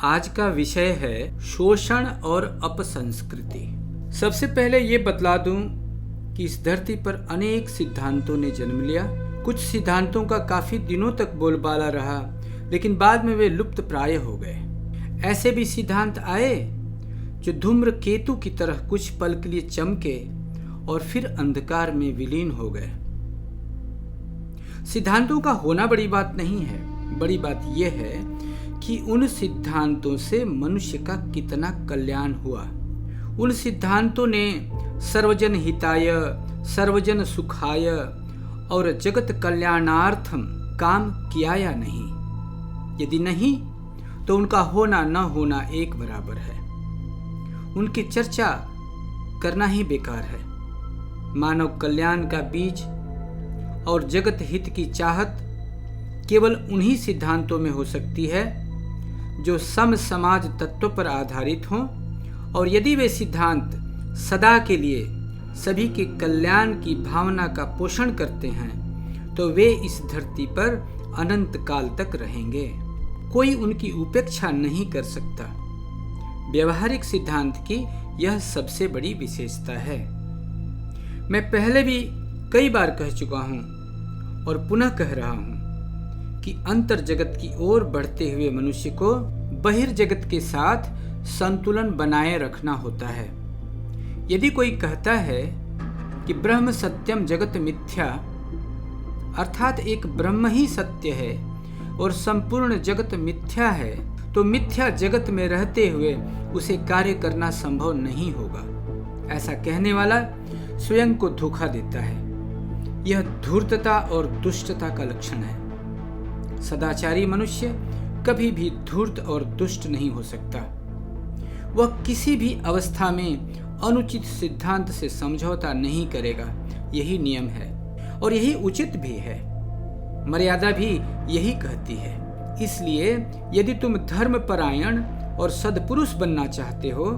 आज का विषय है शोषण और अपसंस्कृति। सबसे पहले ये बतला दूं कि इस धरती पर अनेक सिद्धांतों ने जन्म लिया। कुछ सिद्धांतों का काफी दिनों तक बोलबाला रहा, लेकिन बाद में वे लुप्त प्राय हो गए। ऐसे भी सिद्धांत आए जो धूम्र केतु की तरह कुछ पल के लिए चमके और फिर अंधकार में विलीन हो गए। सिद्धांतों का होना बड़ी बात नहीं है, बड़ी बात यह है कि उन सिद्धांतों से मनुष्य का कितना कल्याण हुआ। उन सिद्धांतों ने सर्वजन हिताय, सर्वजन सुखाय और जगत कल्याणार्थम काम किया या नहीं? यदि नहीं तो उनका होना न होना एक बराबर है। उनकी चर्चा करना ही बेकार है। मानव कल्याण का बीज और जगत हित की चाहत केवल उन्हीं सिद्धांतों में हो सकती है जो सम समाज तत्व पर आधारित हों, और यदि वे सिद्धांत सदा के लिए सभी के कल्याण की भावना का पोषण करते हैं तो वे इस धरती पर अनंत काल तक रहेंगे। कोई उनकी उपेक्षा नहीं कर सकता। व्यवहारिक सिद्धांत की यह सबसे बड़ी विशेषता है। मैं पहले भी कई बार कह चुका हूं और पुनः कह रहा हूं कि अंतर जगत की ओर बढ़ते हुए मनुष्य को बहिर्जगत के साथ संतुलन बनाए रखना होता है। यदि कोई कहता है कि ब्रह्म सत्यम जगत मिथ्या, अर्थात एक ब्रह्म ही सत्य है और संपूर्ण जगत मिथ्या है, तो मिथ्या जगत में रहते हुए उसे कार्य करना संभव नहीं होगा। ऐसा कहने वाला स्वयं को धोखा देता है। यह धूर्तता और दुष्टता का लक्षण है। सदाचारी मनुष्य कभी भी धूर्त और दुष्ट नहीं हो सकता। वह किसी भी अवस्था में अनुचित सिद्धांत से समझौता नहीं करेगा। यही नियम है और यही उचित भी है। मर्यादा भी यही कहती है। इसलिए यदि तुम धर्मपरायण और सद्पुरुष बनना चाहते हो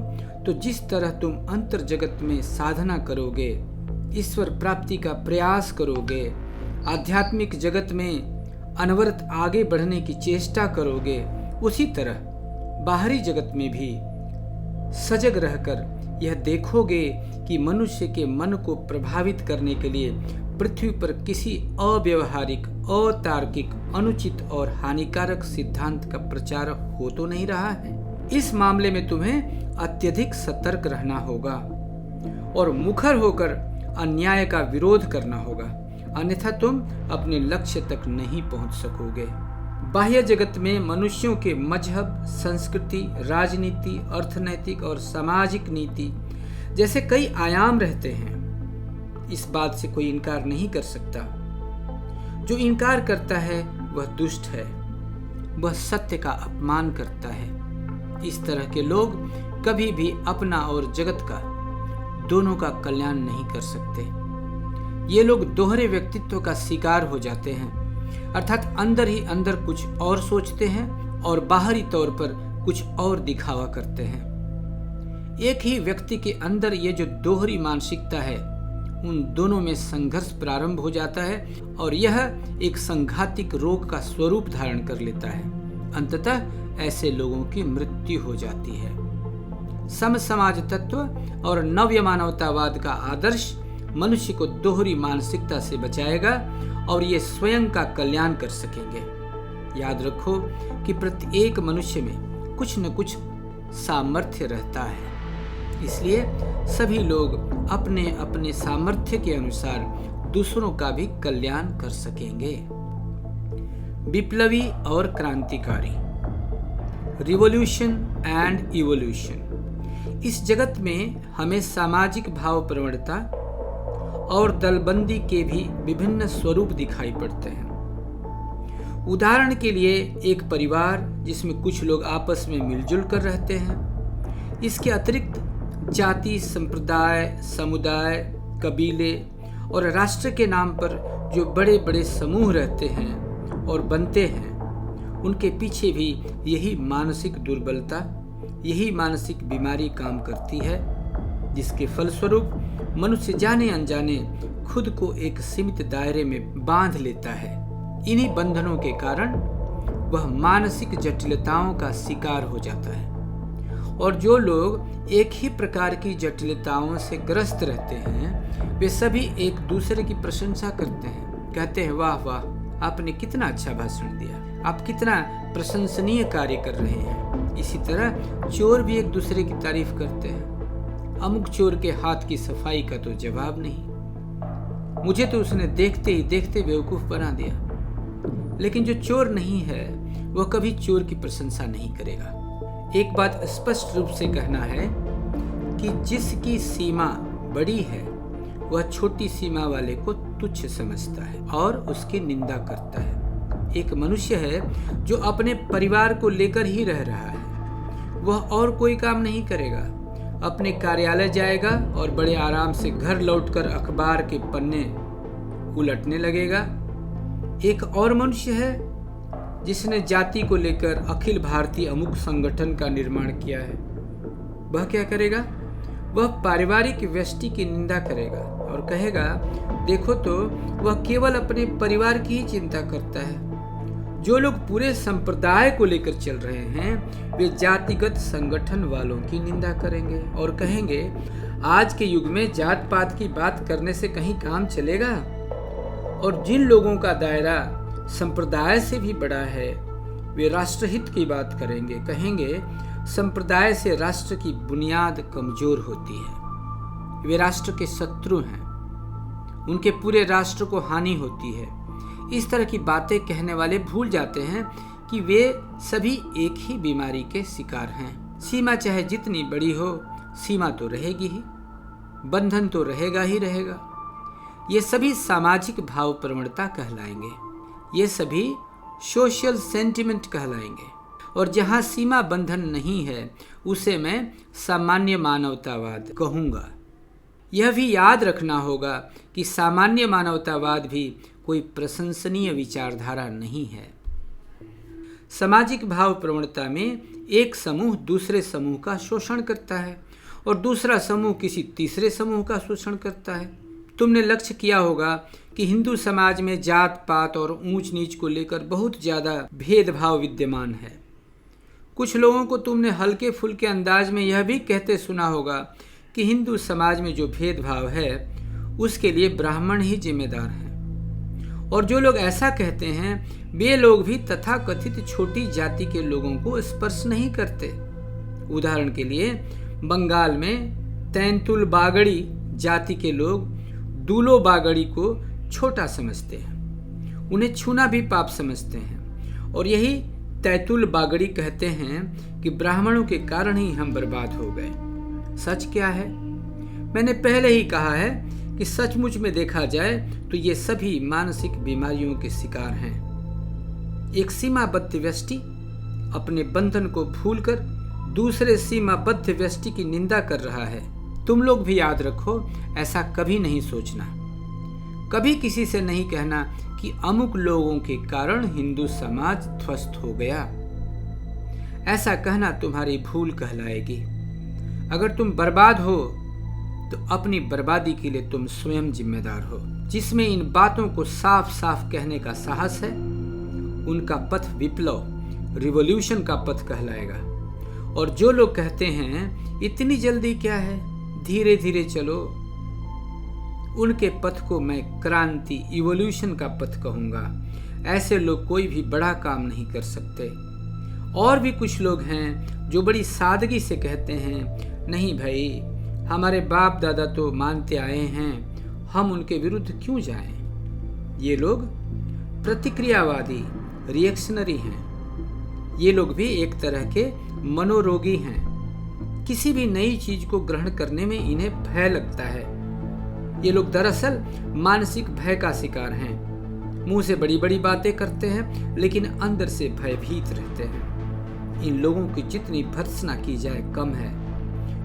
तो जिस तरह तुम अंतर जगत में साधना करोगे, ईश्वर प्राप्ति का प्रयास करोगे, आध्यात्मिक जगत में अनवरत आगे बढ़ने की चेष्टा करोगे, उसी तरह बाहरी जगत में भी सजग रहकर यह देखोगे कि मनुष्य के मन को प्रभावित करने के लिए पृथ्वी पर किसी अव्यवहारिक, अतार्किक, अनुचित और हानिकारक सिद्धांत का प्रचार हो तो नहीं रहा है। इस मामले में तुम्हें अत्यधिक सतर्क रहना होगा और मुखर होकर अन्याय का विरोध करना होगा, अन्यथा तुम अपने लक्ष्य तक नहीं पहुंच सकोगे। बाह्य जगत में मनुष्यों के मजहब, संस्कृति, राजनीति, अर्थनैतिक और सामाजिक नीति जैसे कई आयाम रहते हैं। इस बात से कोई इनकार नहीं कर सकता। जो इनकार करता है वह दुष्ट है, वह सत्य का अपमान करता है। इस तरह के लोग कभी भी अपना और जगत का, दोनों का कल्याण नहीं कर सकते। ये लोग दोहरे व्यक्तित्व का शिकार हो जाते हैं, अर्थात अंदर ही अंदर कुछ और सोचते हैं और बाहरी तौर पर कुछ और दिखावा करते हैं। एक ही व्यक्ति के अंदर ये जो दोहरी मानसिकता है, उन दोनों में संघर्ष प्रारंभ हो जाता है और यह एक संघातिक रोग का स्वरूप धारण कर लेता है। अंततः ऐसे लोगों की मृत्यु हो जाती है। सम समाज तत्व और नव्य मानवतावाद का आदर्श मनुष्य को दोहरी मानसिकता से बचाएगा और ये स्वयं का कल्याण कर सकेंगे। याद रखो कि प्रत्येक मनुष्य में कुछ न कुछ सामर्थ्य रहता है, इसलिए सभी लोग अपने अपने सामर्थ्य के अनुसार दूसरों का भी कल्याण कर सकेंगे। विप्लवी और क्रांतिकारी, रिवॉल्यूशन एंड इवोल्यूशन। इस जगत में हमें सामाजिक भाव प्रवणता और दलबंदी के भी विभिन्न स्वरूप दिखाई पड़ते हैं। उदाहरण के लिए एक परिवार जिसमें कुछ लोग आपस में मिलजुल कर रहते हैं। इसके अतिरिक्त जाति, संप्रदाय, समुदाय, कबीले और राष्ट्र के नाम पर जो बड़े बड़े समूह रहते हैं और बनते हैं, उनके पीछे भी यही मानसिक दुर्बलता, यही मानसिक बीमारी काम करती है, जिसके फलस्वरूप मनुष्य जाने अनजाने खुद को एक सीमित दायरे में बांध लेता है। इन्हीं बंधनों के कारण वह मानसिक जटिलताओं का शिकार हो जाता है। और जो लोग एक ही प्रकार की जटिलताओं से ग्रस्त रहते हैं वे सभी एक दूसरे की प्रशंसा करते हैं, कहते हैं वाह वाह, आपने कितना अच्छा भाषण दिया, आप कितना प्रशंसनीय कार्य कर रहे हैं। इसी तरह चोर भी एक दूसरे की तारीफ करते हैं, अमुक चोर के हाथ की सफाई का तो जवाब नहीं, मुझे तो उसने देखते ही देखते बेवकूफ बना दिया। लेकिन जो चोर नहीं है वह कभी चोर की प्रशंसा नहीं करेगा। एक बात स्पष्ट रूप से कहना है कि जिसकी सीमा बड़ी है वह छोटी सीमा वाले को तुच्छ समझता है और उसकी निंदा करता है। एक मनुष्य है जो अपने परिवार को लेकर ही रह रहा है, वह और कोई काम नहीं करेगा, अपने कार्यालय जाएगा और बड़े आराम से घर लौटकर अखबार के पन्ने उलटने लगेगा। एक और मनुष्य है जिसने जाति को लेकर अखिल भारतीय अमुक संगठन का निर्माण किया है, वह क्या करेगा? वह पारिवारिक व्यष्टि की निंदा करेगा और कहेगा देखो तो वह केवल अपने परिवार की ही चिंता करता है। जो लोग पूरे संप्रदाय को लेकर चल रहे हैं वे जातिगत संगठन वालों की निंदा करेंगे और कहेंगे आज के युग में जात पात की बात करने से कहीं काम चलेगा। और जिन लोगों का दायरा संप्रदाय से भी बड़ा है वे राष्ट्रहित की बात करेंगे, कहेंगे संप्रदाय से राष्ट्र की बुनियाद कमजोर होती है, वे राष्ट्र के शत्रु हैं, उनके पूरे राष्ट्र को हानि होती है। इस तरह की बातें कहने वाले भूल जाते हैं कि वे सभी एक ही बीमारी के शिकार हैं। सीमा चाहे जितनी बड़ी हो, सीमा तो रहेगी ही, बंधन तो रहेगा ही रहेगा। ये सभी सामाजिक भाव प्रवणता कहलाएंगे, ये सभी सोशल सेंटिमेंट कहलाएंगे। और जहाँ सीमा बंधन नहीं है उसे मैं सामान्य मानवतावाद कहूँगा। यह भी याद रखना होगा कि सामान्य मानवतावाद भी कोई प्रशंसनीय विचारधारा नहीं है। सामाजिक भाव प्रवणता में एक समूह दूसरे समूह का शोषण करता है और दूसरा समूह किसी तीसरे समूह का शोषण करता है। तुमने लक्ष्य किया होगा कि हिंदू समाज में जात पात और ऊंच नीच को लेकर बहुत ज़्यादा भेदभाव विद्यमान है। कुछ लोगों को तुमने हल्के फुल्के अंदाज में यह भी कहते सुना होगा कि हिंदू समाज में जो भेदभाव है उसके लिए ब्राह्मण ही जिम्मेदार हैं। और जो लोग ऐसा कहते हैं वे लोग भी तथाकथित छोटी जाति के लोगों को स्पर्श नहीं करते। उदाहरण के लिए बंगाल में तैंतुल बागड़ी जाति के लोग दूलो बागड़ी को छोटा समझते हैं, उन्हें छूना भी पाप समझते हैं और यही तैतुल बागड़ी कहते हैं कि ब्राह्मणों के कारण ही हम बर्बाद हो गए। सच क्या है? मैंने पहले ही कहा है कि सचमुच में देखा जाए तो ये सभी मानसिक बीमारियों के शिकार हैं। एक सीमाबद्ध व्यष्टि अपने बंधन को भूलकर दूसरे सीमाबद्ध व्यष्टि की निंदा कर रहा है। तुम लोग भी याद रखो, ऐसा कभी नहीं सोचना, कभी किसी से नहीं कहना कि अमुक लोगों के कारण हिंदू समाज ध्वस्त हो गया। ऐसा कहना तुम्हारी भूल कहलाएगी। अगर तुम बर्बाद हो तो अपनी बर्बादी के लिए तुम स्वयं जिम्मेदार हो। जिसमें इन बातों को साफ साफ कहने का साहस है उनका पथ विप्लव, रिवॉल्यूशन का पथ कहलाएगा। और जो लोग कहते हैं इतनी जल्दी क्या है, धीरे धीरे चलो, उनके पथ को मैं क्रांति, इवोल्यूशन का पथ कहूँगा। ऐसे लोग कोई भी बड़ा काम नहीं कर सकते। और भी कुछ लोग हैं जो बड़ी सादगी से कहते हैं नहीं भाई, हमारे बाप दादा तो मानते आए हैं, हम उनके विरुद्ध क्यों जाएं। ये लोग प्रतिक्रियावादी, रिएक्शनरी हैं। ये लोग भी एक तरह के मनोरोगी हैं। किसी भी नई चीज को ग्रहण करने में इन्हें भय लगता है। ये लोग दरअसल मानसिक भय का शिकार हैं। मुंह से बड़ी बड़ी बातें करते हैं लेकिन अंदर से भयभीत रहते हैं। इन लोगों की जितनी भर्त्सना की जाए कम है।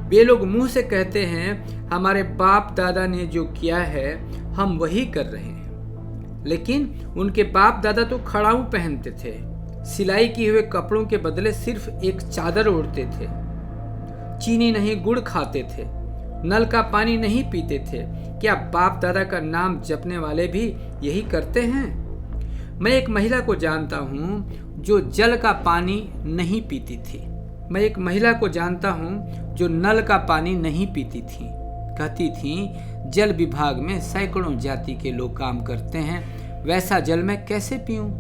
वे लोग मुंह से कहते हैं हमारे बाप दादा ने जो किया है हम वही कर रहे हैं, लेकिन उनके बाप दादा तो खड़ाऊ पहनते थे, सिलाई किए हुए कपड़ों के बदले सिर्फ एक चादर ओढ़ते थे, चीनी नहीं गुड़ खाते थे, नल का पानी नहीं पीते थे। क्या बाप दादा का नाम जपने वाले भी यही करते हैं? मैं एक महिला को जानता हूँ जो जल का पानी नहीं पीती थी। मैं एक महिला को जानता हूँ जो नल का पानी नहीं पीती थी। कहती थी जल विभाग में सैकड़ों जाति के लोग काम करते हैं, वैसा जल मैं कैसे पीऊं।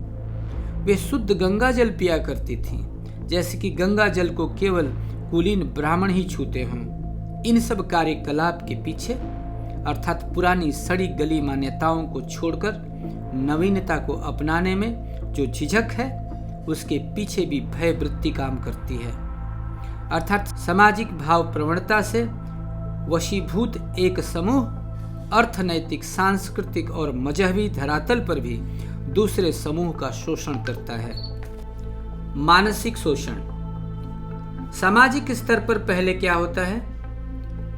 वे शुद्ध गंगा जल पिया करती थी, जैसे कि गंगा जल को केवल कुलीन ब्राह्मण ही छूते हों। इन सब कार्यकलाप के पीछे अर्थात पुरानी सड़ी गली मान्यताओं को छोड़कर नवीनता को अपनाने में जो झिझक है, उसके पीछे भी भय वृत्ति काम करती है। अर्थात सामाजिक भाव प्रवणता से वशीभूत एक समूह अर्थनैतिक, सांस्कृतिक और मजहबी धरातल पर भी दूसरे समूह का शोषण करता है। मानसिक शोषण। सामाजिक स्तर पर पहले क्या होता है?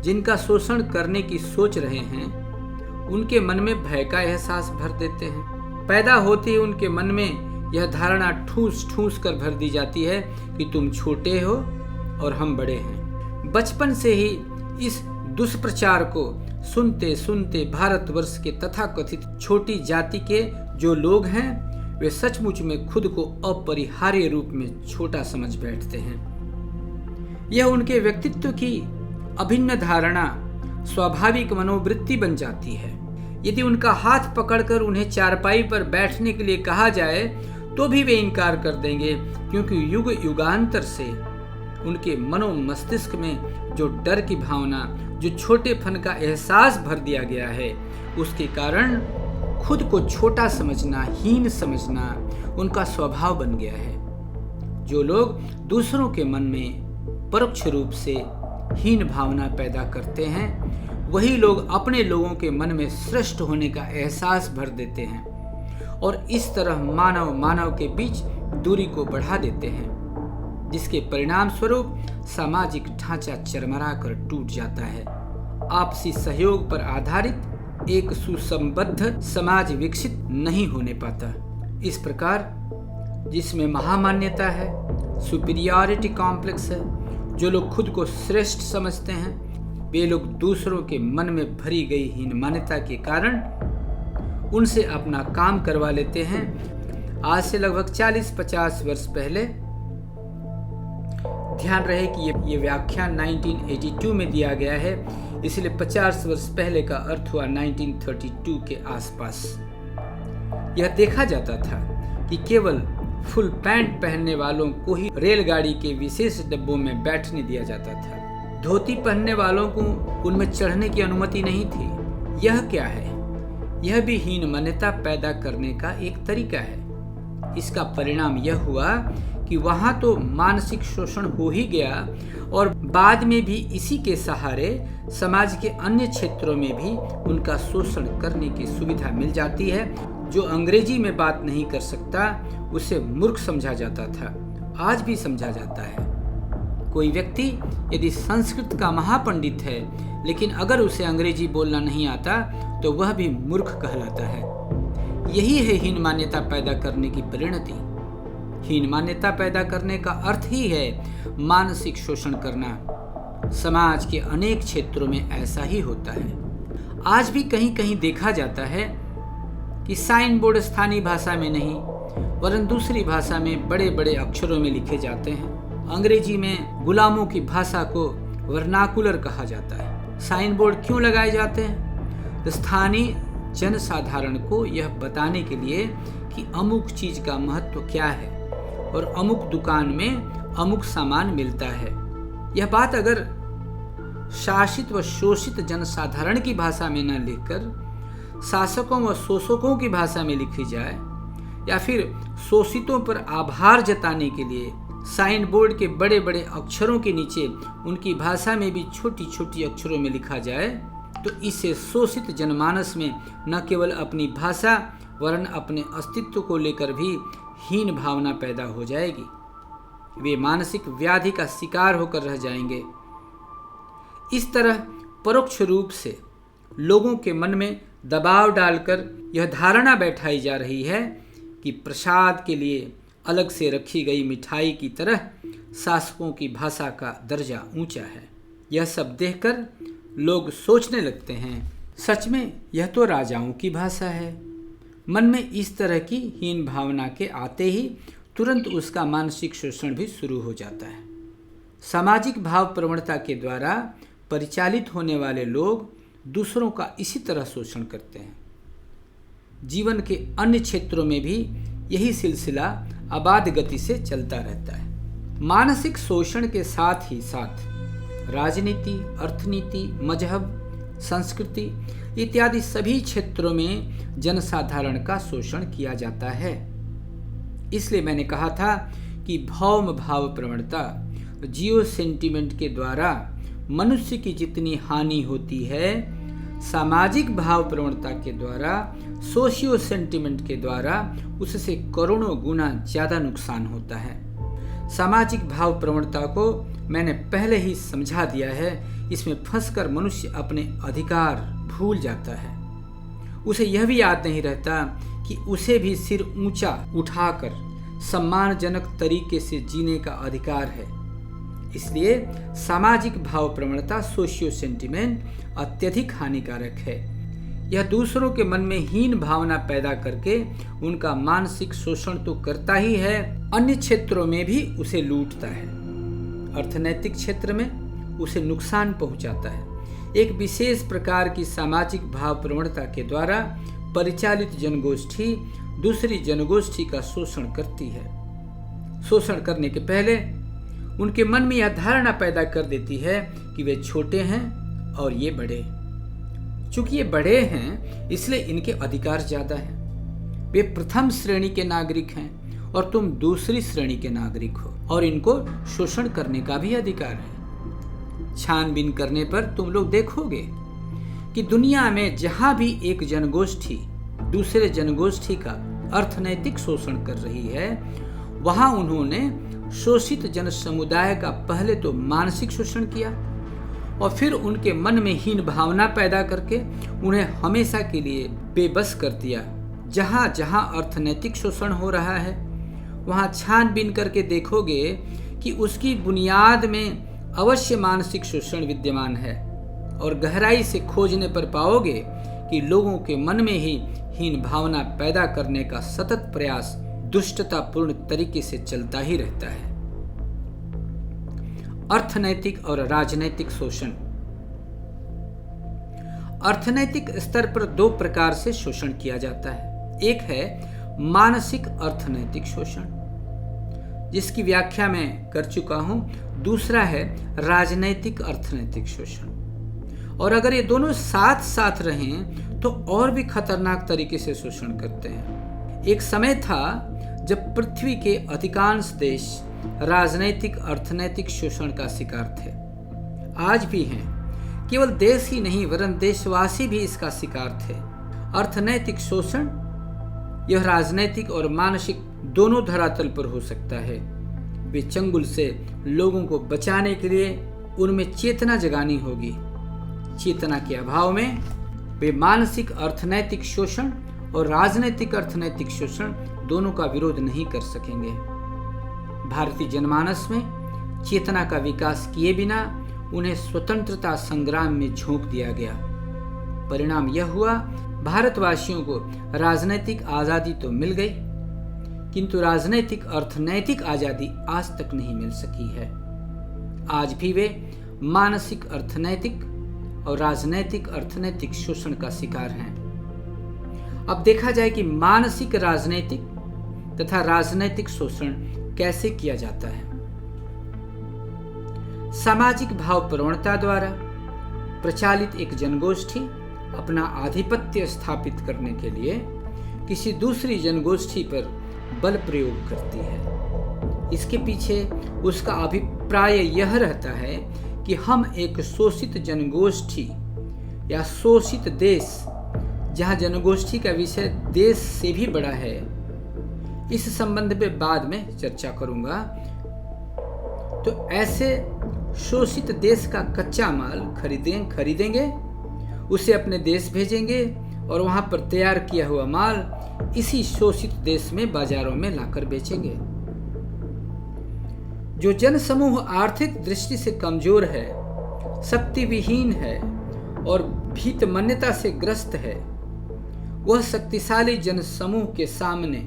जिनका शोषण करने की सोच रहे हैं उनके मन में भय का एहसास भर देते हैं। पैदा होते ही उनके मन में यह धारणा ठूस ठूस कर भर दी जाती है कि तुम छोटे हो और हम बड़े हैं। बचपन से ही इस दुष्प्रचार को सुनते सुनते भारतवर्ष के तथाकथित छोटी जाति के जो लोग हैं वे सचमुच में खुद को अपरिहार्य रूप में छोटा समझ बैठते हैं। यह उनके व्यक्तित्व की अभिन्न धारणा स्वाभाविक मनोवृत्ति बन जाती है। यदि उनका हाथ पकड़कर उन्हें चारपाई पर बैठने के लिए कहा जाए तो भी वे इनकार कर देंगे, क्योंकि युग युगांतर से उनके मनो मस्तिष्क में जो डर की भावना, जो छोटेपन का एहसास भर दिया गया है, उसके कारण खुद को छोटा समझना, हीन समझना उनका स्वभाव बन गया है। जो लोग दूसरों के मन में परोक्ष रूप से हीन भावना पैदा करते हैं, वही लोग अपने लोगों के मन में श्रेष्ठ होने का एहसास भर देते हैं और इस तरह मानव मानव के बीच दूरी को बढ़ा देते हैं, जिसके परिणाम स्वरूप सामाजिक ढांचा चरमरा कर टूट जाता है। आपसी सहयोग पर आधारित एक सुसंबद्ध समाज विकसित नहीं होने पाता। इस प्रकार जिसमें महामान्यता है, सुपीरियरिटी कॉम्प्लेक्स है, जो लोग खुद को श्रेष्ठ समझते हैं, वे लोग दूसरों के मन में भरी गई हीन मान्यता के कारण उनसे अपना काम करवा लेते हैं। आज से लगभग 40-50 वर्ष पहले, ध्यान रहे कि ये व्याख्यान 1982 में दिया गया है, इसलिए 50 वर्ष पहले का अर्थ हुआ 1932 के आसपास। यह देखा जाता था कि केवल फुल पैंट पहनने वालों को ही रेलगाड़ी के विशेष डब्बों में बैठने दिया जाता था। धोती पहनने वालों को उनमें चढ़ने की अनुमति नहीं थी। यह क्या है? यह भी हीन मान्यता पैदा करने का एक तरीका है। इसका परिणाम यह हुआ कि वहां तो मानसिक शोषण हो ही गया और बाद में भी इसी के सहारे समाज के अन्य क्षेत्रों में भी उनका शोषण करने की सुविधा मिल जाती है। जो अंग्रेजी में बात नहीं कर सकता उसे मूर्ख समझा जाता था, आज भी समझा जाता है। कोई व्यक्ति यदि संस्कृत का महापंडित है लेकिन अगर उसे अंग्रेजी बोलना नहीं आता तो वह भी मूर्ख कहलाता है। यही है हीन मान्यता पैदा करने की परिणति। हीन मान्यता पैदा करने का अर्थ ही है मानसिक शोषण करना। समाज के अनेक क्षेत्रों में ऐसा ही होता है। आज भी कहीं कहीं देखा जाता है कि साइन बोर्ड स्थानीय भाषा में नहीं वरन दूसरी भाषा में बड़े बड़े अक्षरों में लिखे जाते हैं। अंग्रेजी में गुलामों की भाषा को वर्नाकुलर कहा जाता है। साइन बोर्ड क्यों लगाए जाते हैं? स्थानीय जनसाधारण को यह बताने के लिए कि अमुक चीज का महत्व क्या है और अमुक दुकान में अमुक सामान मिलता है। यह बात अगर शासित व शोषित जनसाधारण की भाषा में न लिखकर शासकों व शोषकों की भाषा में लिखी जाए या फिर शोषितों पर आभार जताने के लिए साइन बोर्ड के बड़े बड़े अक्षरों के नीचे उनकी भाषा में भी छोटी छोटी अक्षरों में लिखा जाए, तो इससे शोषित जनमानस में न केवल अपनी भाषा वरन अपने अस्तित्व को लेकर भी हीन भावना पैदा हो जाएगी। वे मानसिक व्याधि का शिकार होकर रह जाएंगे। इस तरह परोक्ष रूप से लोगों के मन में दबाव डालकर यह धारणा बैठाई जा रही है कि प्रसाद के लिए अलग से रखी गई मिठाई की तरह शासकों की भाषा का दर्जा ऊंचा है। यह सब देखकर लोग सोचने लगते हैं, सच में यह तो राजाओं की भाषा है। मन में इस तरह की हीन भावना के आते ही तुरंत उसका मानसिक शोषण भी शुरू हो जाता है। सामाजिक भाव प्रवणता के द्वारा परिचालित होने वाले लोग दूसरों का इसी तरह शोषण करते हैं। जीवन के अन्य क्षेत्रों में भी यही सिलसिला अबाध गति से चलता रहता है। मानसिक शोषण के साथ ही साथ राजनीति, अर्थनीति, मजहब, संस्कृति इत्यादि सभी क्षेत्रों में जनसाधारण का शोषण किया जाता है। इसलिए मैंने कहा था कि भौम भाव प्रवणता, जियो सेंटिमेंट के द्वारा मनुष्य की जितनी हानि होती है, सामाजिक भाव प्रवणता के द्वारा, सोशियो सेंटिमेंट के द्वारा उससे करोड़ों गुना ज़्यादा नुकसान होता है। सामाजिक भाव प्रवणता को मैंने पहले ही समझा दिया है। इसमें फंसकर मनुष्य अपने अधिकार भूल जाता है। उसे यह भी याद नहीं रहता कि उसे भी सिर ऊंचा उठाकर सम्मानजनक तरीके से जीने का अधिकार है। इसलिए सामाजिक भाव प्रवणता, सोशियो सेंटिमेंट अत्यधिक हानिकारक है। यह दूसरों के मन में हीन भावना पैदा करके उनका मानसिक शोषण तो करता ही है, अन्य क्षेत्रों में भी उसे लूटता है। अर्थनैतिक क्षेत्र में उसे नुकसान पहुंचाता है। एक विशेष प्रकार की सामाजिक भाव प्रवणता के द्वारा परिचालित जनगोष्ठी दूसरी जनगोष्ठी का शोषण करती है। शोषण करने के पहले उनके मन में यह धारणा पैदा कर देती है कि वे छोटे हैं और ये बड़े। चूंकि ये बड़े हैं इसलिए इनके अधिकार ज्यादा हैं। वे प्रथम श्रेणी के नागरिक हैं और तुम दूसरी श्रेणी के नागरिक हो और इनको शोषण करने का भी अधिकार है। छानबीन करने पर तुम लोग देखोगे कि दुनिया में जहां भी एक जनगोष्ठी दूसरे जनगोष्ठी का अर्थनैतिक शोषण कर रही है, वहां उन्होंने शोषित जन समुदाय का पहले तो मानसिक शोषण किया और फिर उनके मन में हीन भावना पैदा करके उन्हें हमेशा के लिए बेबस कर दिया। जहां जहां अर्थनैतिक शोषण हो रहा है वहां छानबीन करके देखोगे कि उसकी बुनियाद में अवश्य मानसिक शोषण विद्यमान है और गहराई से खोजने पर पाओगे कि लोगों के मन में ही हीन भावना पैदा करने का सतत प्रयास दुष्टतापूर्ण तरीके से चलता ही रहता है। अर्थनैतिक और राजनैतिक शोषण। अर्थनैतिक स्तर पर दो प्रकार से शोषण किया जाता है। एक है मानसिक अर्थनैतिक शोषण, जिसकी व्याख्या मैं कर चुका हूं। दूसरा है राजनैतिक अर्थनैतिक शोषण। और अगर ये दोनों साथ साथ रहें तो और भी खतरनाक तरीके से शोषण करते हैं। एक समय था जब पृथ्वी के अधिकांश देश राजनैतिक अर्थनैतिक शोषण का शिकार थे। आज भी हैं। केवल देश ही नहीं वरन देशवासी भी इसका शिकार थे। अर्थनैतिक शोषण यह राजनैतिक और मानसिक दोनों धरातल पर हो सकता है। वे चंगुल से लोगों को बचाने के लिए उनमें चेतना जगानी होगी। चेतना के अभाव में वे मानसिक अर्थनैतिक शोषण और राजनैतिक अर्थनैतिक शोषण दोनों का विरोध नहीं कर सकेंगे। भारतीय जनमानस में चेतना का विकास किए बिना उन्हें स्वतंत्रता संग्राम में झोंक दिया गया। परिणाम यह हुआ, भारतवासियों को राजनैतिक आजादी तो मिल गई, किंतु राजनैतिक अर्थनैतिक आजादी आज तक नहीं मिल सकी है। आज भी वे मानसिक अर्थनैतिक और राजनैतिक अर्थनैतिक शोषण का शिकार हैं। अब देखा जाए कि मानसिक राजनैतिक तथा राजनैतिक शोषण कैसे किया जाता है। सामाजिक भाव प्रवणता द्वारा प्रचालित एक जनगोष्ठी अपना आधिपत्य स्थापित करने के लिए किसी दूसरी जनगोष्ठी पर बल प्रयोग करती है। इसके पीछे उसका अभिप्राय यह रहता है कि हम एक शोषित जनगोष्ठी या शोषित देश, जहां जनगोष्ठी का विषय देश से भी बड़ा है, इस संबंध में बाद में चर्चा करूंगा। तो ऐसे शोषित देश का कच्चा माल खरीदेंगे, उसे अपने देश भेजेंगे और वहां पर तैयार किया हुआ माल इसी शोषित देश में बाजारों में लाकर बेचेंगे। जो जनसमूह आर्थिक दृष्टि से कमजोर है, शक्ति विहीन है और भीतमन्यता से ग्रस्त है, वह शक्तिशाली जनसमूह के सामने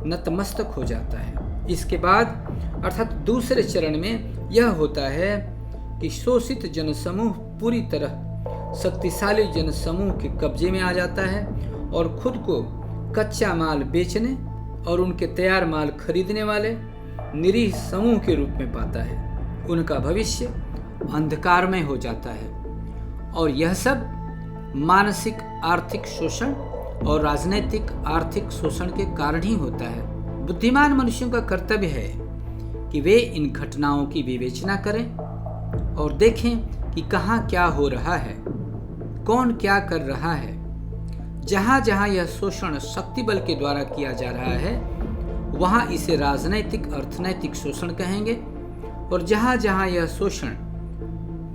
नतमस्तक हो जाता है इसके बाद अर्थात दूसरे चरण में यह होता है कि शोषित जनसमूह पूरी तरह शक्तिशाली जनसमूह के कब्जे में आ जाता है और खुद को कच्चा माल बेचने और उनके तैयार माल खरीदने वाले निरीह समूह के रूप में पाता है। उनका भविष्य अंधकारमय हो जाता है और यह सब मानसिक आर्थिक शोषण और राजनीतिक आर्थिक शोषण के कारण ही होता है। बुद्धिमान मनुष्यों का कर्तव्य है कि वे इन घटनाओं की विवेचना करें और देखें कि कहाँ क्या हो रहा है, कौन क्या कर रहा है। जहाँ जहाँ यह शोषण शक्ति बल के द्वारा किया जा रहा है वहाँ इसे राजनैतिक अर्थनैतिक शोषण कहेंगे, और जहाँ जहाँ यह शोषण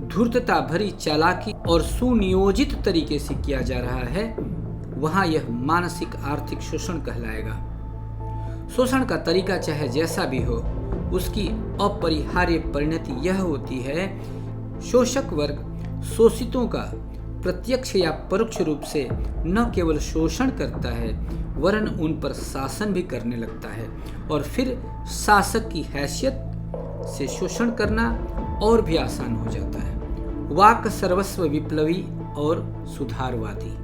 धूर्तता भरी चालाकी और सुनियोजित तरीके से किया जा रहा है वहाँ यह मानसिक आर्थिक शोषण कहलाएगा। शोषण का तरीका चाहे जैसा भी हो, उसकी अपरिहार्य परिणति यह होती है, शोषक वर्ग शोषितों का प्रत्यक्ष या परोक्ष रूप से न केवल शोषण करता है वरन उन पर शासन भी करने लगता है, और फिर शासक की हैसियत से शोषण करना और भी आसान हो जाता है। वाक सर्वस्व विप्लवी और सुधारवादी,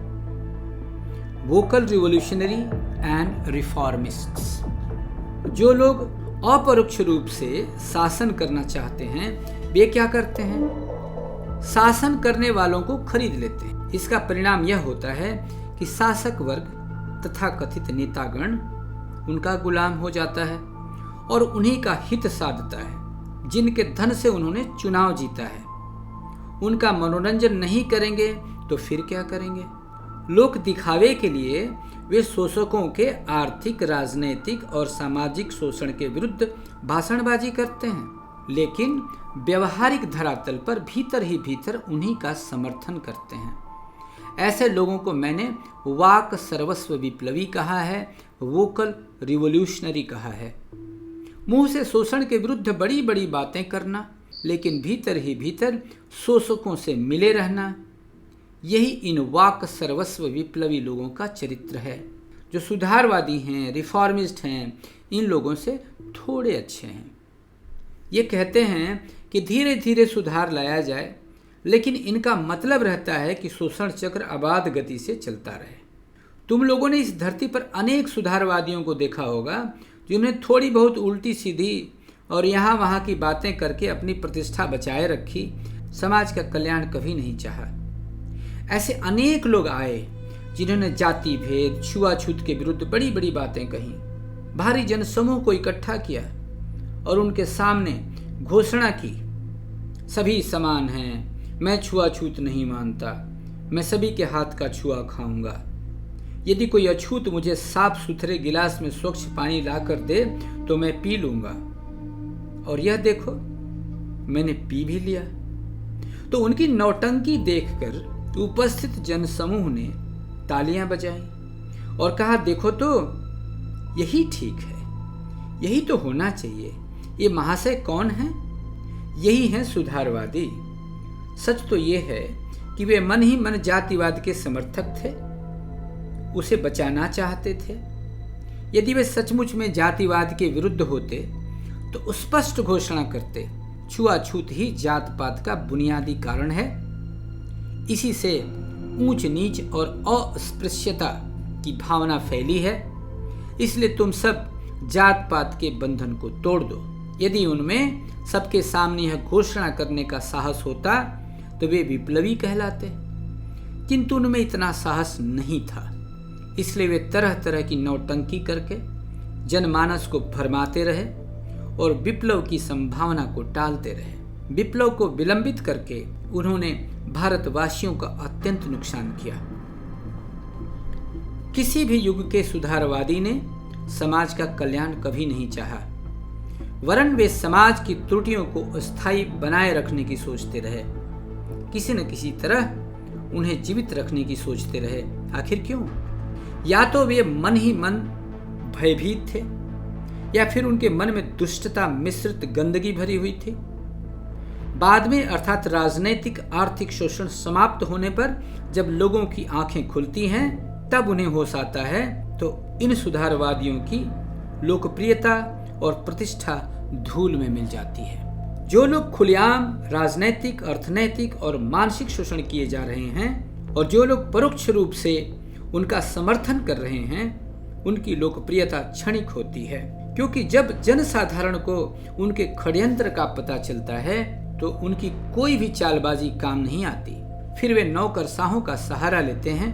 वोकल रिवोल्यूशनरी एंड रिफॉर्मिस्ट्स। जो लोग अपरोक्ष रूप से शासन करना चाहते हैं वे क्या करते हैं? शासन करने वालों को खरीद लेते हैं। इसका परिणाम यह होता है कि शासक वर्ग तथा कथित नेतागण उनका गुलाम हो जाता है और उन्हीं का हित साधता है जिनके धन से उन्होंने चुनाव जीता है। उनका मनोरंजन नहीं करेंगे तो फिर क्या करेंगे? लोक दिखावे के लिए वे शोषकों के आर्थिक, राजनैतिक और सामाजिक शोषण के विरुद्ध भाषणबाजी करते हैं, लेकिन व्यवहारिक धरातल पर भीतर ही भीतर उन्हीं का समर्थन करते हैं। ऐसे लोगों को मैंने वाक सर्वस्व विप्लवी कहा है, वोकल रिवोल्यूशनरी कहा है। मुंह से शोषण के विरुद्ध बड़ी बड़ी बातें करना, लेकिन भीतर ही भीतर शोषकों से मिले रहना, यही इन वाक सर्वस्व विप्लवी लोगों का चरित्र है। जो सुधारवादी हैं, रिफॉर्मिस्ट हैं, इन लोगों से थोड़े अच्छे हैं। ये कहते हैं कि धीरे धीरे सुधार लाया जाए, लेकिन इनका मतलब रहता है कि शोषण चक्र अबाध गति से चलता रहे। तुम लोगों ने इस धरती पर अनेक सुधारवादियों को देखा होगा जिन्हें थोड़ी बहुत उल्टी सीधी और यहाँ वहाँ की बातें करके अपनी प्रतिष्ठा बचाए रखी, समाज का कल्याण कभी नहीं चाहा। ऐसे अनेक लोग आए जिन्होंने जाति भेद, छुआछूत के विरुद्ध बड़ी बड़ी बातें कही, भारी जनसमूह को इकट्ठा किया और उनके सामने घोषणा की, सभी समान हैं, मैं छुआछूत नहीं मानता, मैं सभी के हाथ का छुआ खाऊंगा। यदि कोई अछूत मुझे साफ सुथरे गिलास में स्वच्छ पानी लाकर दे तो मैं पी लूंगा, और यह देखो मैंने पी भी लिया। तो उनकी नौटंकी देखकर उपस्थित जनसमूह ने तालियां बजाई और कहा, देखो तो यही ठीक है, यही तो होना चाहिए। ये महाशय कौन हैं? यही हैं सुधारवादी। सच तो ये है कि वे मन ही मन जातिवाद के समर्थक थे, उसे बचाना चाहते थे। यदि वे सचमुच में जातिवाद के विरुद्ध होते तो स्पष्ट घोषणा करते, छुआछूत ही जात पात का बुनियादी कारण है, इसी से ऊंच नीच और अस्पृश्यता की भावना फैली है, इसलिए तुम सब जात पात के बंधन को तोड़ दो। यदि उनमें सबके सामने यह घोषणा करने का साहस होता तो वे विप्लवी कहलाते, किंतु उनमें इतना साहस नहीं था। इसलिए वे तरह तरह की नौटंकी करके जनमानस को भरमाते रहे और विप्लव की संभावना को टालते रहे। विप्लव को विलंबित करके उन्होंने भारतवासियों का अत्यंत नुकसान किया। किसी भी युग के सुधारवादी ने समाज का कल्याण कभी नहीं चाहा, वरन वे समाज की त्रुटियों को स्थायी बनाए रखने की सोचते रहे, किसी न किसी तरह उन्हें जीवित रखने की सोचते रहे। आखिर क्यों? या तो वे मन ही मन भयभीत थे, या फिर उनके मन में दुष्टता मिश्रित गंदगी भरी हुई थी। बाद में अर्थात राजनैतिक आर्थिक शोषण समाप्त होने पर जब लोगों की आंखें खुलती हैं तब उन्हें होश आता है, तो इन सुधारवादियों की लोकप्रियता और प्रतिष्ठा धूल में मिल जाती है। जो लोग खुलेआम राजनैतिक, अर्थनैतिक और मानसिक शोषण किए जा रहे हैं और जो लोग परोक्ष रूप से उनका समर्थन कर रहे हैं, उनकी लोकप्रियता क्षणिक होती है, क्योंकि जब जनसाधारण को उनके षड्यंत्र का पता चलता है तो उनकी कोई भी चालबाजी काम नहीं आती। फिर वे नौकरशाहों का सहारा लेते हैं,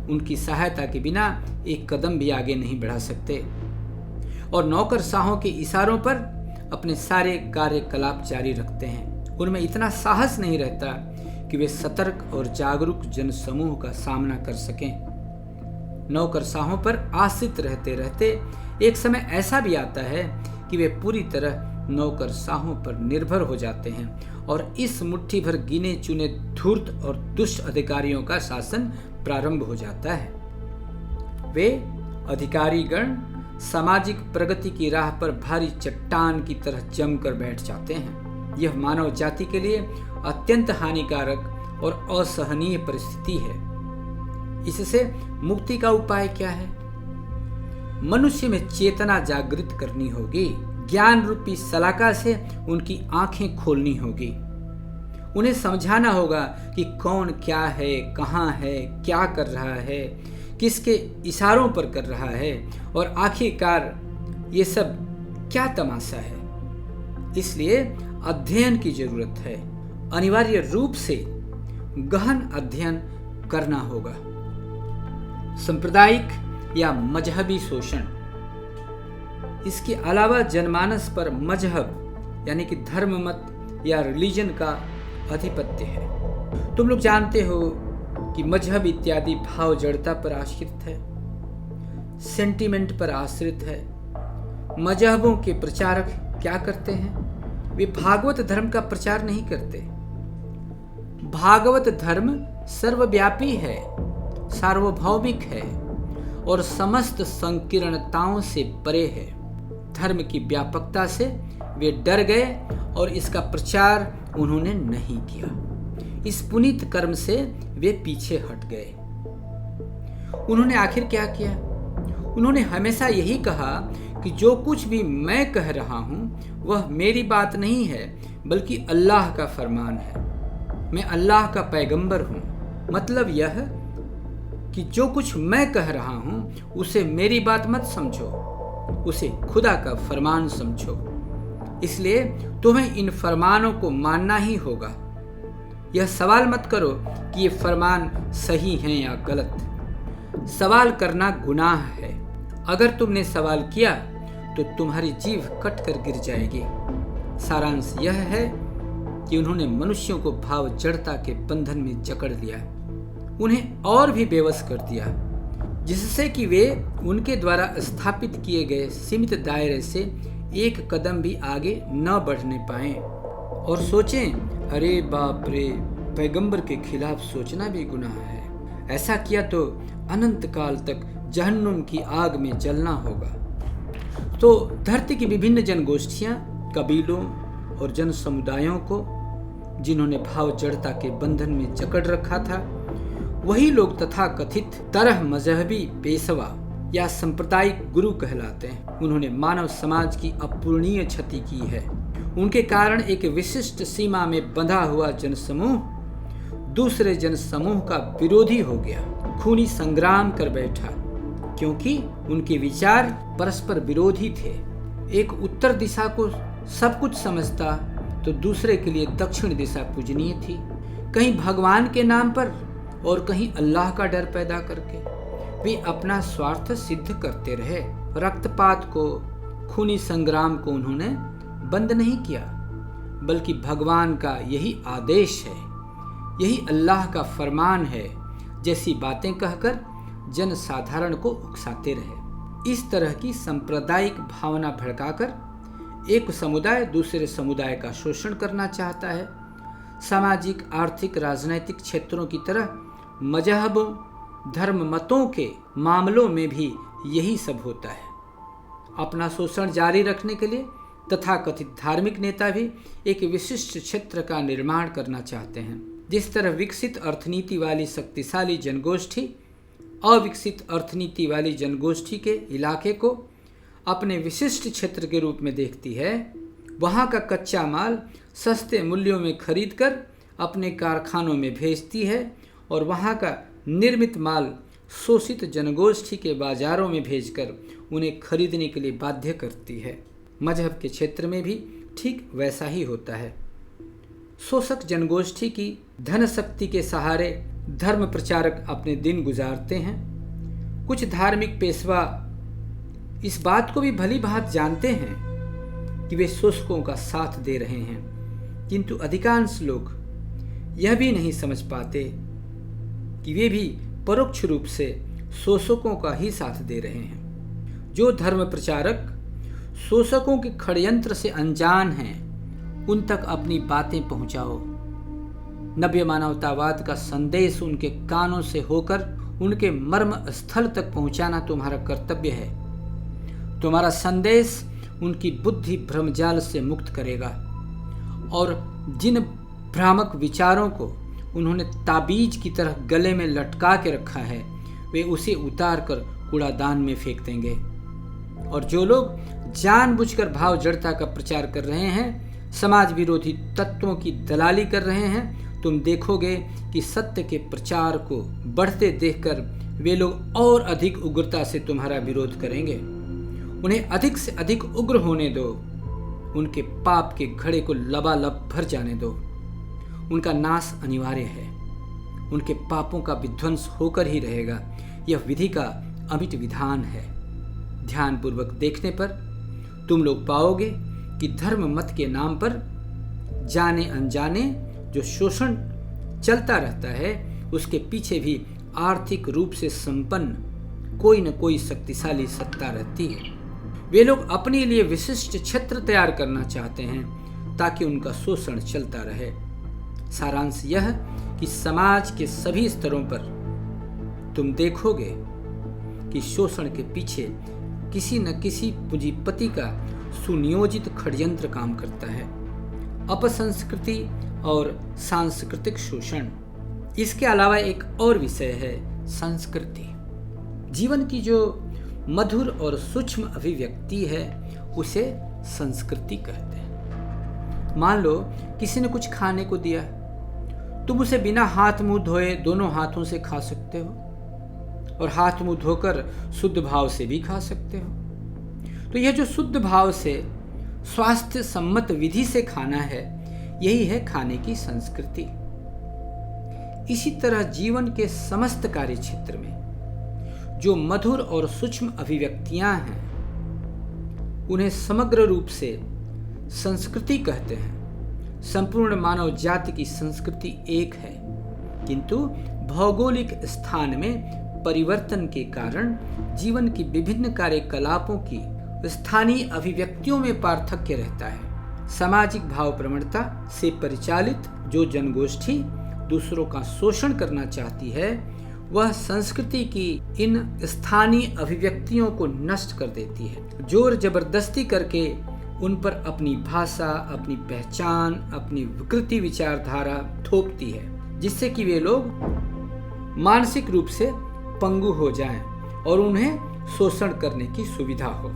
उनकी सहायता के बिना एक कदम भी आगे नहीं बढ़ा सकते और नौकरशाहों के इशारों पर अपने सारे कार्यकलाप जारी रखते हैं। उनमें इतना साहस नहीं रहता कि वे सतर्क और जागरूक जनसमूह का सामना कर सकें। नौकरशाहों पर आश्रित रहते रहते एक समय ऐसा भी आता है कि वे पूरी तरह नौकरशाहों पर निर्भर हो जाते हैं और इस मुट्ठी भर गिने चुने धूर्त और दुष्ट अधिकारियों का शासन प्रारंभ हो जाता है। वे अधिकारीगण सामाजिक प्रगति की राह पर भारी चट्टान की तरह जमकर बैठ जाते हैं। यह मानव जाति के लिए अत्यंत हानिकारक और असहनीय परिस्थिति है। इससे मुक्ति का उपाय क्या है? मनुष्य में चेतना जागृत करनी होगी। ज्ञान रूपी सलाका से उनकी आंखें खोलनी होगी। उन्हें समझाना होगा कि कौन क्या है, कहाँ है, क्या कर रहा है, किसके इशारों पर कर रहा है और आखिरकार ये सब क्या तमाशा है। इसलिए अध्ययन की जरूरत है। अनिवार्य रूप से गहन अध्ययन करना होगा। सांप्रदायिक या मजहबी शोषण, इसके अलावा जनमानस पर मजहब यानी कि धर्म मत या रिलीजन का आधिपत्य है। तुम लोग जानते हो कि मजहब इत्यादि भाव जड़ता पर आश्रित है, सेंटिमेंट पर आश्रित है। मजहबों के प्रचारक क्या करते हैं? वे भागवत धर्म का प्रचार नहीं करते। भागवत धर्म सर्वव्यापी है, सार्वभौमिक है और समस्त संकीर्णताओं से परे है। धर्म की व्यापकता से वे डर गए और इसका प्रचार उन्होंने नहीं किया। इस पुनीत कर्म से वे पीछे हट गए। उन्होंने आखिर क्या किया? उन्होंने हमेशा यही कहा कि जो कुछ भी मैं कह रहा हूं वह मेरी बात नहीं है बल्कि अल्लाह का फरमान है। मैं अल्लाह का पैगंबर हूं। मतलब यह कि जो कुछ मैं कह रहा हूं उसे मेरी बात मत समझो, उसे खुदा का फरमान समझो। इसलिए तुम्हें इन फरमानों को मानना ही होगा। यह सवाल मत करो कि ये फरमान सही हैं या गलत। सवाल करना गुनाह है। अगर तुमने सवाल किया तो तुम्हारी जीभ कट कर गिर जाएगी। सारांश यह है कि उन्होंने मनुष्यों को भाव जड़ता के बंधन में जकड़ लिया, उन्हें और भी बेवश कर दिया, जिससे कि वे उनके द्वारा स्थापित किए गए सीमित दायरे से एक कदम भी आगे न बढ़ने पाए और सोचें, अरे बाप रे, पैगंबर के खिलाफ सोचना भी गुनाह है। ऐसा किया तो अनंत काल तक जहन्नुम की आग में जलना होगा। तो धरती की विभिन्न जनगोष्ठियां, कबीलों और जन समुदायों को जिन्होंने भाव जड़ता के बंधन में जकड़ रखा था, वही लोग तथाकथित तरह मजहबी पेशवा या सांप्रदायिक गुरु कहलाते हैं। उन्होंने मानव समाज की अपूरणीय क्षति की है। उनके कारण एक विशिष्ट सीमा में बंधा हुआ जनसमूह दूसरे जनसमूह का विरोधी हो गया, खूनी संग्राम कर बैठा, क्योंकि उनके विचार परस्पर विरोधी थे। एक उत्तर दिशा को सब कुछ समझता तो दूसरे के लिए दक्षिण दिशा पूजनीय थी। कहीं भगवान के नाम पर और कहीं अल्लाह का डर पैदा करके वे अपना स्वार्थ सिद्ध करते रहे। रक्तपात को, खूनी संग्राम को उन्होंने बंद नहीं किया, बल्कि भगवान का यही आदेश है, यही अल्लाह का फरमान है जैसी बातें कहकर जनसाधारण को उकसाते रहे। इस तरह की सांप्रदायिक भावना भड़काकर एक समुदाय दूसरे समुदाय का शोषण करना चाहता है। सामाजिक, आर्थिक, राजनैतिक क्षेत्रों की तरह मजहबों, धर्म मतों के मामलों में भी यही सब होता है। अपना शोषण जारी रखने के लिए तथाकथित धार्मिक नेता भी एक विशिष्ट क्षेत्र का निर्माण करना चाहते हैं। जिस तरह विकसित अर्थनीति वाली शक्तिशाली जनगोष्ठी अविकसित अर्थनीति वाली जनगोष्ठी के इलाके को अपने विशिष्ट क्षेत्र के रूप में देखती है, वहाँ का कच्चा माल सस्ते मूल्यों में खरीदकर अपने कारखानों में भेजती है और वहाँ का निर्मित माल शोषित जनगोष्ठी के बाजारों में भेजकर उन्हें खरीदने के लिए बाध्य करती है। मजहब के क्षेत्र में भी ठीक वैसा ही होता है। शोषक जनगोष्ठी की धन शक्ति के सहारे धर्म प्रचारक अपने दिन गुजारते हैं। कुछ धार्मिक पेशवा इस बात को भी भली भांति जानते हैं कि वे शोषकों का साथ दे रहे हैं, किंतु अधिकांश लोग यह भी नहीं समझ पाते कि वे भी परोक्ष रूप से शोषकों का ही साथ दे रहे हैं। जो धर्म प्रचारक शोषकों के षड्यंत्र से अनजान हैं, उन तक अपनी बातें पहुंचाओ। नव्य मानवतावाद का संदेश उनके कानों से होकर उनके मर्म स्थल तक पहुंचाना तुम्हारा कर्तव्य है। तुम्हारा संदेश उनकी बुद्धि भ्रमजाल से मुक्त करेगा और जिन भ्रामक विचारों को उन्होंने ताबीज की तरह गले में लटका के रखा है, वे उसे उतार कर कूड़ादान में फेंक देंगे। और जो लोग जानबूझकर भाव जड़ता का प्रचार कर रहे हैं, समाज विरोधी तत्वों की दलाली कर रहे हैं, तुम देखोगे कि सत्य के प्रचार को बढ़ते देखकर वे लोग और अधिक उग्रता से तुम्हारा विरोध करेंगे। उन्हें अधिक से अधिक उग्र होने दो। उनके पाप के घड़े को लबालब भर जाने दो। उनका नाश अनिवार्य है। उनके पापों का विध्वंस होकर ही रहेगा। यह विधि का अमिट विधान है। ध्यानपूर्वक देखने पर तुम लोग पाओगे कि धर्म मत के नाम पर जाने अनजाने जो शोषण चलता रहता है, उसके पीछे भी आर्थिक रूप से संपन्न कोई न कोई शक्तिशाली सत्ता रहती है। वे लोग अपने लिए विशिष्ट क्षेत्र तैयार करना चाहते हैं ताकि उनका शोषण चलता रहे। सारांश यह कि समाज के सभी स्तरों पर तुम देखोगे कि शोषण के पीछे किसी न किसी पूंजीपति का सुनियोजित षड्यंत्र काम करता है। अपसंस्कृति और सांस्कृतिक शोषण। इसके अलावा एक और विषय है संस्कृति। जीवन की जो मधुर और सूक्ष्म अभिव्यक्ति है, उसे संस्कृति कहते हैं। मान लो किसी ने कुछ खाने को दिया, तुम उसे बिना हाथ मुंह धोए दोनों हाथों से खा सकते हो और हाथ मुंह धोकर शुद्ध भाव से भी खा सकते हो। तो यह जो शुद्ध भाव से स्वास्थ्य सम्मत विधि से खाना है, यही है खाने की संस्कृति। इसी तरह जीवन के समस्त कार्य क्षेत्र में जो मधुर और सूक्ष्म अभिव्यक्तियां हैं, उन्हें समग्र रूप से संस्कृति कहते हैं। संपूर्ण मानव जाति की संस्कृति एक है, किंतु भौगोलिक स्थान में परिवर्तन के कारण जीवन की विभिन्न कार्यकलापों की स्थानीय अभिव्यक्तियों में पार्थक्य रहता है। सामाजिक भाव प्रवणता से परिचालित जो जनगोष्ठी दूसरों का शोषण करना चाहती है, वह संस्कृति की इन स्थानीय अभिव्यक्तियों को नष्ट कर देती है। जोर जबरदस्ती करके उन पर अपनी भाषा, अपनी पहचान, अपनी विकृति विचारधारा थोपती है, जिससे कि वे लोग मानसिक रूप से पंगु हो जाएं और उन्हें शोषण करने की सुविधा हो।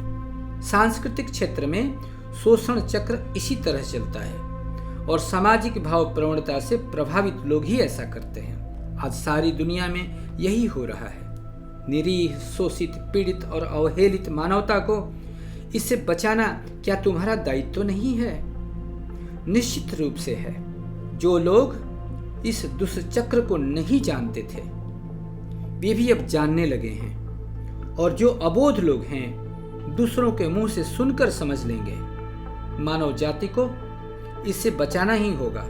सांस्कृतिक क्षेत्र में शोषण चक्र इसी तरह चलता है और सामाजिक भाव प्रवणता से प्रभावित लोग ही ऐसा करते हैं। आज सारी दुनिया में यही हो रहा है। निरीह, शोषित, पीड़ित और अवहेलित मानवता को इससे बचाना क्या तुम्हारा दायित्व नहीं है? निश्चित रूप से है। जो लोग इस दुष्चक्र को नहीं जानते थे, वे भी अब जानने लगे हैं, और जो अबोध लोग हैं, दूसरों के मुंह से सुनकर समझ लेंगे। मानव जाति को इससे बचाना ही होगा।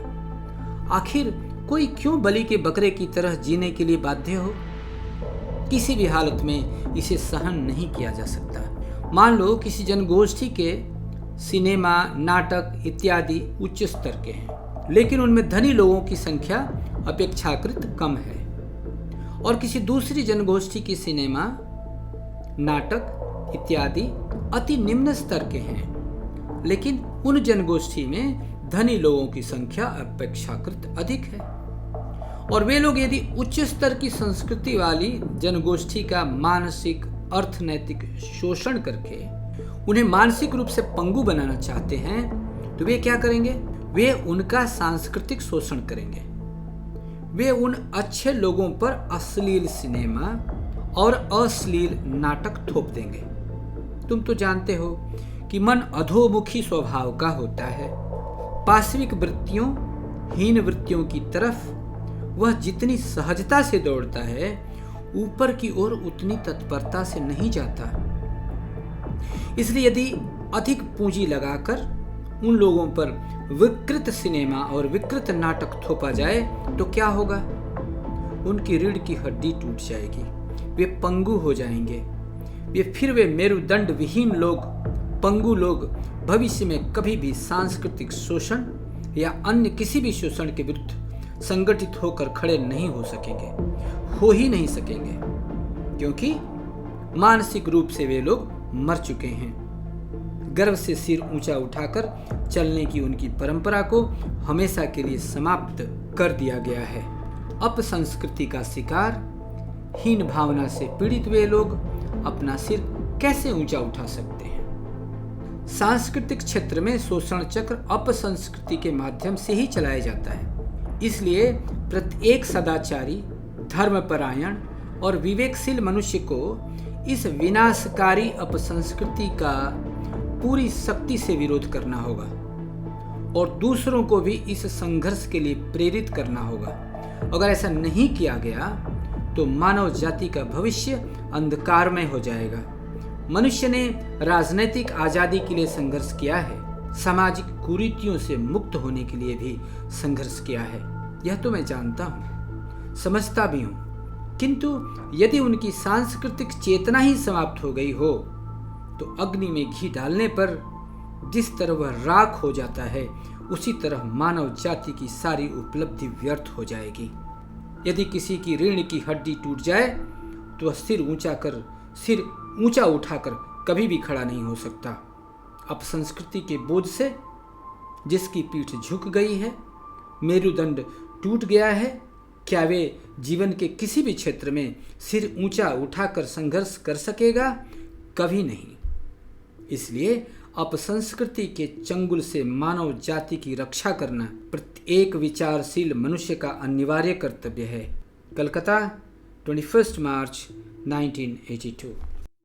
आखिर कोई क्यों बलि के बकरे की तरह जीने के लिए बाध्य हो? किसी भी हालत में इसे सहन नहीं किया जा सकता। मान लो किसी जनगोष्ठी के सिनेमा, नाटक इत्यादि उच्च स्तर के हैं, लेकिन उनमें धनी लोगों की संख्या अपेक्षाकृत कम है, और किसी दूसरी जनगोष्ठी की सिनेमा, नाटक इत्यादि अति निम्न स्तर के हैं, लेकिन उन जनगोष्ठी में धनी लोगों की संख्या अपेक्षाकृत अधिक है। और वे लोग यदि उच्च स्तर की संस्कृति वाली जनगोष्ठी का मानसिक अर्थनैतिक शोषण करके उन्हें मानसिक रूप से पंगु बनाना चाहते हैं तो वे क्या करेंगे? वे उनका सांस्कृतिक शोषण करेंगे। वे उन अच्छे लोगों पर अश्लील सिनेमा और अश्लील नाटक थोप देंगे। तुम तो जानते हो कि मन अधोमुखी स्वभाव का होता है। पाश्विक वृत्तियों, हीन वृत्तियों की तरफ वह जितनी सहजता से दौड़ता है, ऊपर की ओर उतनी तत्परता से नहीं जाता। इसलिए यदि अधिक पूंजी लगाकर उन लोगों पर विकृत सिनेमा और विकृत नाटक थोपा जाए तो क्या होगा? उनकी रीढ़ की हड्डी टूट जाएगी, वे पंगु हो जाएंगे। वे मेरुदंड विहीन लोग, पंगु लोग भविष्य में कभी भी सांस्कृतिक शोषण या अन्य किसी भी शोषण के विरुद्ध संगठित होकर खड़े नहीं हो सकेंगे, हो ही नहीं सकेंगे, क्योंकि मानसिक रूप से वे लोग मर चुके हैं। गर्व से सिर ऊंचा उठाकर चलने की उनकी परंपरा को हमेशा के लिए समाप्त कर दिया गया है। अपसंस्कृति का शिकार, हीन भावना से पीड़ित वे लोग अपना सिर कैसे ऊंचा उठा सकते हैं? सांस्कृतिक क्षेत्र में शोषण चक्र अपसंस्कृति के माध्यम से ही चलाया जाता है। इसलिए प्रत्येक सदाचारी, धर्मपरायण और विवेकशील मनुष्य को इस विनाशकारी अपसंस्कृति का पूरी शक्ति से विरोध करना होगा और दूसरों को भी इस संघर्ष के लिए प्रेरित करना होगा। अगर ऐसा नहीं किया गया तो मानव जाति का भविष्य अंधकारमय हो जाएगा। मनुष्य ने राजनैतिक आजादी के लिए संघर्ष किया है, सामाजिक कुरीतियों से मुक्त होने के लिए भी संघर्ष किया है। यह तो मैं जानता हूँ, समझता भी हूँ। किंतु यदि उनकी सांस्कृतिक चेतना ही समाप्त हो गई हो तो अग्नि में घी डालने पर जिस तरह वह राख हो जाता है, उसी तरह मानव जाति की सारी उपलब्धि व्यर्थ हो जाएगी। यदि किसी की रीढ़ की हड्डी टूट जाए तो वह सिर ऊंचा उठाकर कभी भी खड़ा नहीं हो सकता। अपसंस्कृति के बोझ से जिसकी पीठ झुक गई है, मेरुदंड टूट गया है, क्या वे जीवन के किसी भी क्षेत्र में सिर ऊंचा उठाकर संघर्ष कर सकेगा? कभी नहीं। इसलिए अपसंस्कृति के चंगुल से मानव जाति की रक्षा करना प्रत्येक विचारशील मनुष्य का अनिवार्य कर्तव्य है। कलकत्ता, 21 मार्च 1982।